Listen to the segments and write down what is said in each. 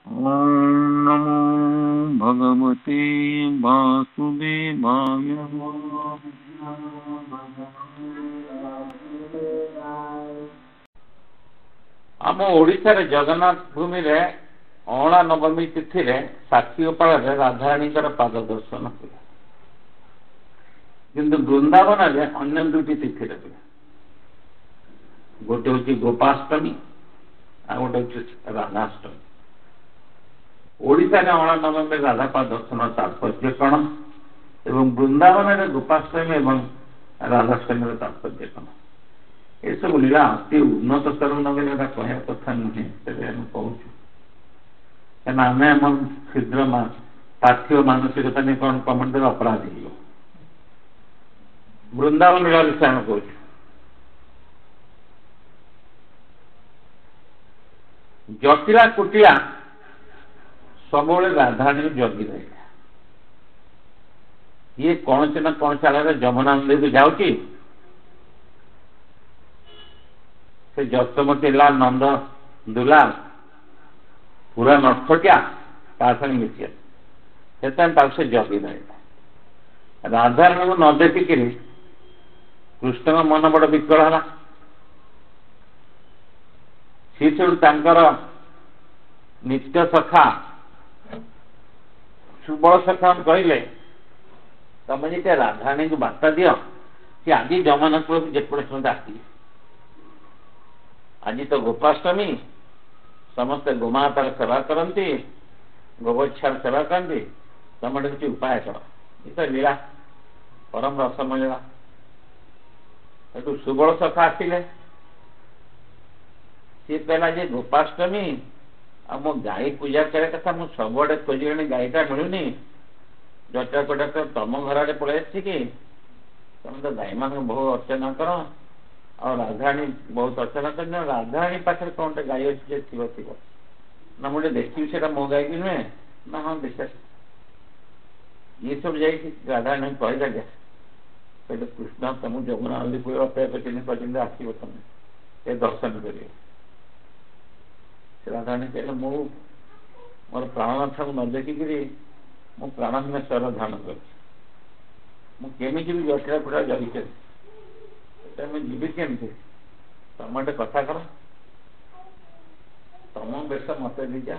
ओम नमो भगवते वासुदेवाय। आम ओडिशार जगन्नाथ भूमि रे अणा नवमी तिथि रे साक्षी गोपाल राधाराणी पाद दर्शन हुए, किंतु वृंदावन रे अन्य दुटी तिथि रे हुए। गोटे हूँ गोपाष्टमी आ गोटे हूँ राधाष्टमी। ओडिशा रे अणा नवमी राधापाद दर्शन तात्पर्य कौन एवं वृंदावन रे गोपाष्टमी एवं राधाष्टमी तात्पर्य कौन, ये सब लीला अति उन्नत स्तर नगेला कह कथा नुहे। कहूँ आम आम क्षुद्र पार्थिव मानसिकता नहीं कौन कमेंट अपराधी हो। वृंदावन लीला विषय आम कहूँ जटिला कुटिया सब राधाराणी जगि रही। ये कौन से न कौन साल जमुना नदी को जाऊँगी, से जसमती लाल नंद दुलाल पूरा नटखटिया मिशे से जगि रही। राधाराणी को न देखिक कृष्ण का मन बड़ विकल है। सी सब नित्य सखा सुबल सखा कहले तुम जी राधाराणी को बार्ता दियो कि आज जमुना कूल जेपड़े समस्त आस। आज तो गोपाष्टमी, समस्त गोमातार सेवा करती, गोवच्छार सेवा करती, तुम किसी उपाय कर। ये तो लीला परम रसमय लीला। सेठू सुबल सखा आसिले, सी कहला जे गोपाष्टमी आ मो गाई पूजा करे कथा मु सबुआडे खोजिगणी गाईटा मिलूनी, जटा कटा तो तुम घर आड़े पलि कि तुम तो गाई मान बहुत अर्चना कर और राधाराणी बहुत अर्चना कर। राधाराणी पाखे कौन टे गाई अच्छी थी थी ना मुझे देखी से मो गाई कि नुहे ना। हाँ विशेष ये सब जा राधाराणी कहदेले कहते कृष्ण तुम जमुना नदी कूल अपेक्षा करके आसो तुम ये दर्शन कर। राधाराणी कहले मु मोर प्राणनाथ को न देखिक मु प्राणहीन स्वर धारण करमी भी जटिला पुरा जगह जीवी केमती तुम गोटे कथा कर, तुम बेश मत दीजा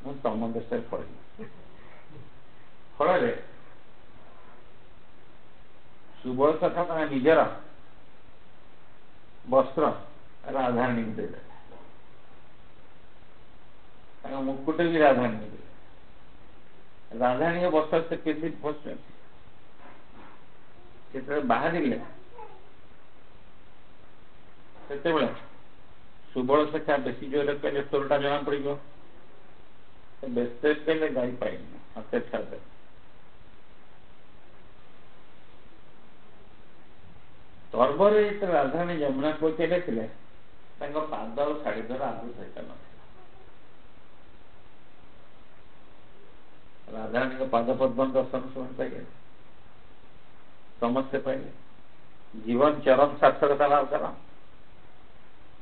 मु तुम बेश पढ़ी। फल सुबल सखा निजर वस्त्र राधाराणी को देदेले, मुकुट भी राधाराणी दे। राधाराणी के वस्त्र से केमती बसते बाहर से सुबल सखा बेसी जोर कहले स्टोरटा जना पड़ो व्यस्त कहले गाई पाइनी हाथ छाड़े। तरबर राधाराणी जमुना को चले पाद और शाढ़ी द्वारा आगू सहित न। राधाराणी पाद पद्म दर्शन समझ पाइले, समस्ते पाइले, जीवन चरम सार्थकता लाभ करा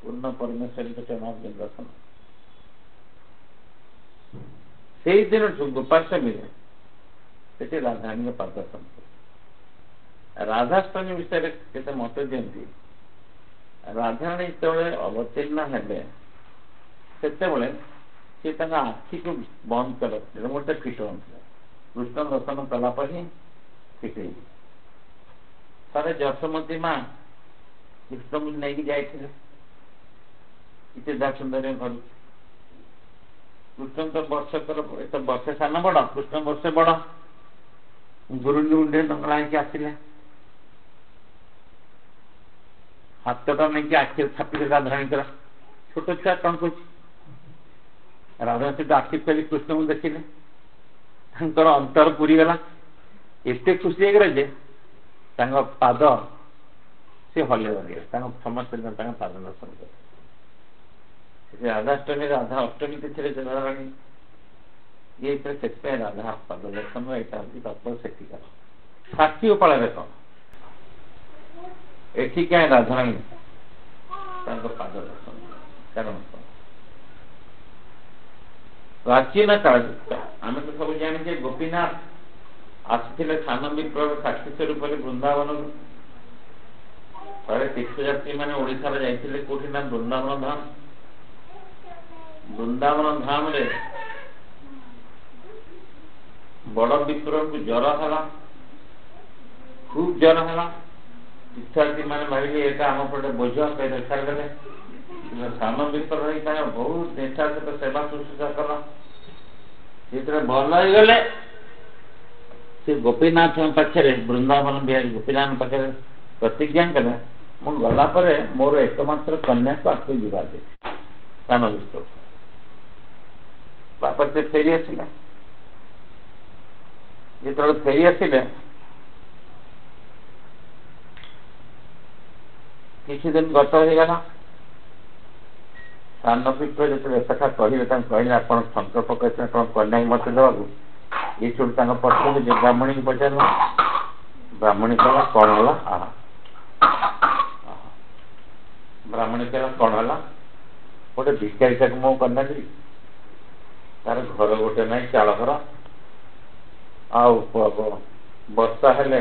पूर्ण परमेश्वरी के चरणार्जुन दर्शन। से दिन गोपाष्टमी से राधाराणी पाद दर्शन। राधाष्टमी विषय के मत दिखती राधाराणी जो अवतीर्ण हेले से सी आखि को बंद कर गोटे फिट कृष्ण दर्शन कलापर ही फिट हो। थे जसमती माँ कृष्ण को नहीं जाते सुंदर घर। कृष्ण तो वर्षकर तो वर्षे सान बड़, कृष्ण वर्षे बड़। गुरुंडी उंडे नंगला आसिले हाथटा नहीं आखि छापी राधाराणी छोट छुआ कौन कह राधा सहित आखि खोली कृष्ण को देखिले अंतर पूरी गला। एत खुशी हो जे पाद से हल्ले लगे समस्त पाद दर्शन कर। राधाष्टमी राधा अष्टमी तिथि राधाराणी ये से राधा पाद दर्शन यहाँ हूँ तत्पर से साक्षी गोपाल कौन एठी क्या राधाराणी पाद दर्शन कारण प्राचीन काल आम तो सब जाने गोपीनाथ आसते सान विप्लव साक्षी स्वरूप वृंदावन थे तीर्थयात्री मैंने ओडार जाते कौटी ना वृंदावन धाम। वृंदावन धाम रे बड़ विप्लव को ज्वर है खूब ज्वर है तीर्थयात्री मैंने भाविले यहाँ आम पटे बोझ कहीं छाड़देले सान विप्लव बहुत निष्ठा सहित सेवा शुश्रूषा कला जितने भल हो गले से गोपीनाथ पाखे वृंदावन बिहारी गोपीनाथ पाखे प्रतिज्ञा कले मु गलापर मोर एकमात्र कन्या को आपको विवाह दे सान विप्लव बापर से फेरी आसिला जो फेरी आसिले किसी दिन गत हो गला सान विप्लव जो कथा कहले कहले आप संकल्प करते कन्या मत देवा ये सब पक्ष ब्राह्मणी को पचार ब्राह्मणी कहला कौन है ब्राह्मणी कहला कौन है गोटे भिखारी मो कन्या देवी तार घर गोटे ना चाल घर वर्षा हेले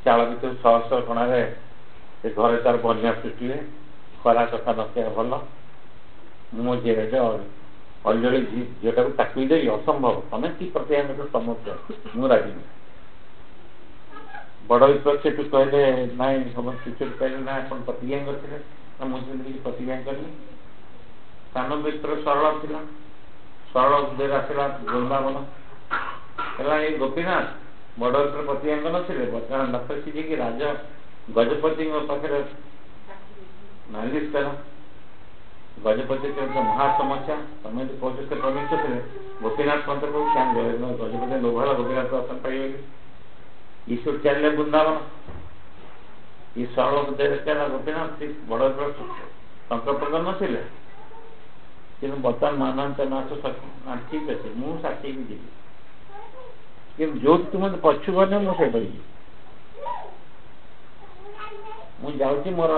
चाल भर शह शह कण से घर तार बन्या सृष्टि खरा कथा नथिया भल मो अंजलि झीटा को ताकि दे असंभव तुम कि प्रतिज्ञा समस्या मु राजी बड़ विप्लव से कहले ना समस्त कहले ना आप प्रतिज्ञा करते मुझे प्रतिज्ञा करी सान विप्लव सरल थी सरल उदय आसला वृंदावन है गोपीनाथ बड़ विप्लव प्रतिज्ञा नथिले बर्तमान नखी कि राजा गजपति पाखे नालिश कर गजपति महासमस्या तुम जो कह से प्रविष्ट थे गोपीनाथ मंत्र को क्या गजपति लोभला गोपीनाथ को आसन पाइबे ईश्वर चलने वृंदावन ये सरल उदय चला गोपीनाथ बड़ संकल्प कर नथिले कि बर्तमान मानंत नाच ना ठीक अच्छे मुझे साक्षी भी जी कि जो तुम पछु गने मुझे मुझे जाऊँगी मोर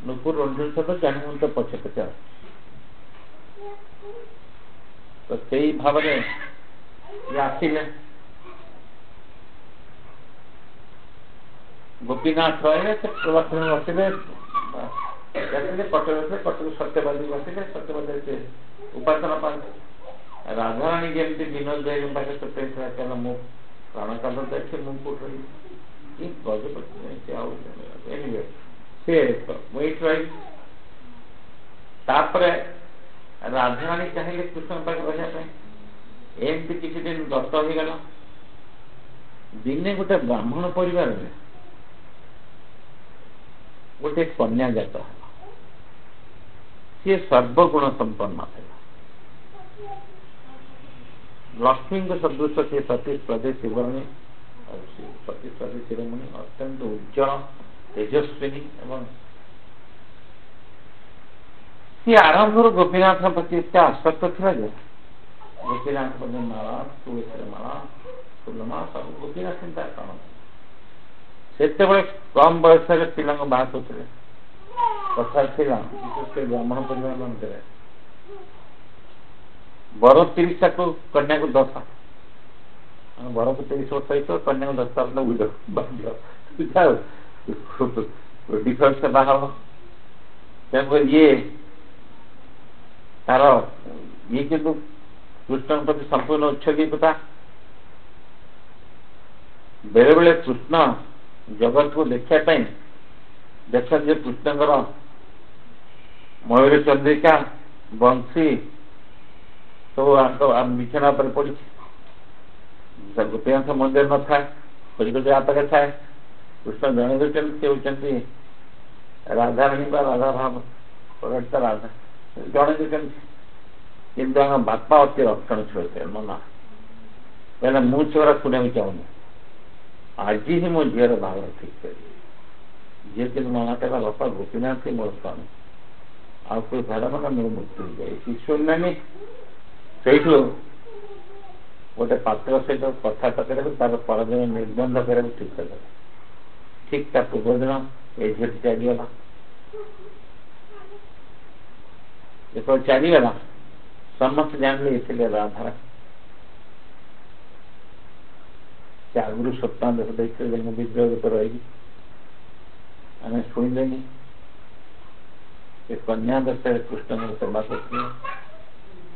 नुपुर रंजन सहित जानी मुझे तो पछे पछे तो से भाव आसिले गोपीनाथ रहे बसले कटक सत्यवादी बसले सत्यवादी से उपासना पाते राधाराणी जमी विनोद देवी पाखे सत्य मो प्राणकाल देखे मुझे गजपति एनिवे राधाराणी चाहिए कृष्ण पाखे रहा एमती किसी दिन गत हो गला दिने गोटे ब्राह्मण परिवार में गोटे कन्या जात है सी सर्वगुण संपन्न था लक्ष्मी सदृश सी सतीस्पदे शिवरणी सतीस्पदे शिरोमणि अत्यंत उज्जवल तेजस्विनी एवं सी आरंभ गोपीनाथ प्रति इतना आसक्त था गोपीनाथ माला तुलसी माला फूलमाला सब गोपीनाथ चिंता कौन से कम बयस पिला बात होते कथा विशेषकर ब्राह्मण परिवार मान बर 30 को कन्या को 10 बर को 30 वर्ष तो कन्या को 10 डिफरेंस बाहर तेनाली ये तार ये किंतु कृष्ण प्रति संपूर्ण उत्सर्गीकता बेले बेले कृष्ण जगत को देखापी देखा जो कृष्णकर मयूर चंद्रिका बंशी सब बिछना पर पड़ी गोपीनाथ मंदिर न था खोज खोज पाखे थाए कृष्ण जन सी होती राधाराणी राधा भाव प्रकटता राधा जन किंतु आम बापा अति रक्षणशील मना पहले मुझे शुणा चाहूनी आज ही मो झीर भाव ठीक कर झील कि मना कहला बापा गोपीनाथ ही मोर स्वामी आ कोई भेड़ मैंने मोर मृत्यु हो जाए ईश्वर नानी से गोटे पात्र सहित कथा पकड़ तार परदिन निर्बंध कर ठीक कर ठीक ता पूर्व दिन ये झील चलीगला जो चलीगला समस्त जानले ये राधा से आगुरी सप्ताह देखते विग्रह रूप रही आम शुणिले कन्या दशा कृष्ण सेवा करते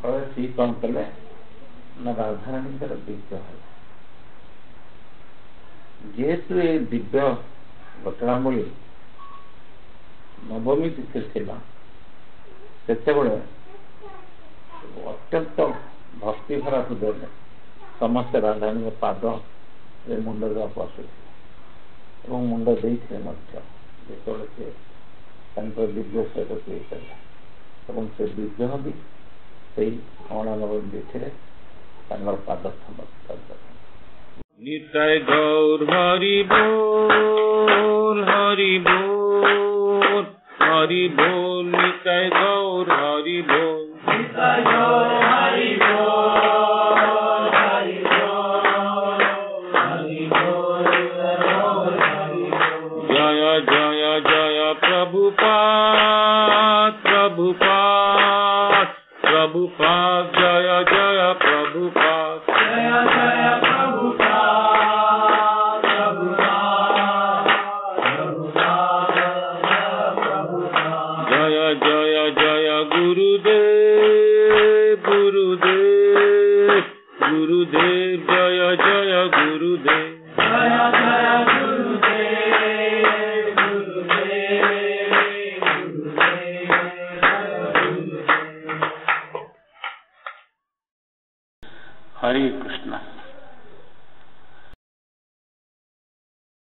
फल सी कौन कले ना राधाराणी विग्रह जेहेतु ये दिव्य घटनावली नवमी तिथि थिला सेते बड़े अत्यंत भक्ति भरा हृदय समस्त राधाराणी पाद मुंड पशु और मुंड देते जो विग्रह सहित से विग्रह भी से अणा नवमी तिथि पाद निताय गौर हरि बोल हरि बोल हरि बोल निताय गौर हरि बोल निताय गौर हरि बोल हरि बोल हरि बोल हरि बोल जय जय जय प्रभुपाद प्रभुपाद प्रभुपाद जय जय प्रभुपाद जय जय प्रभुपाद गुरुदेव गुरुदेव गुरुदेव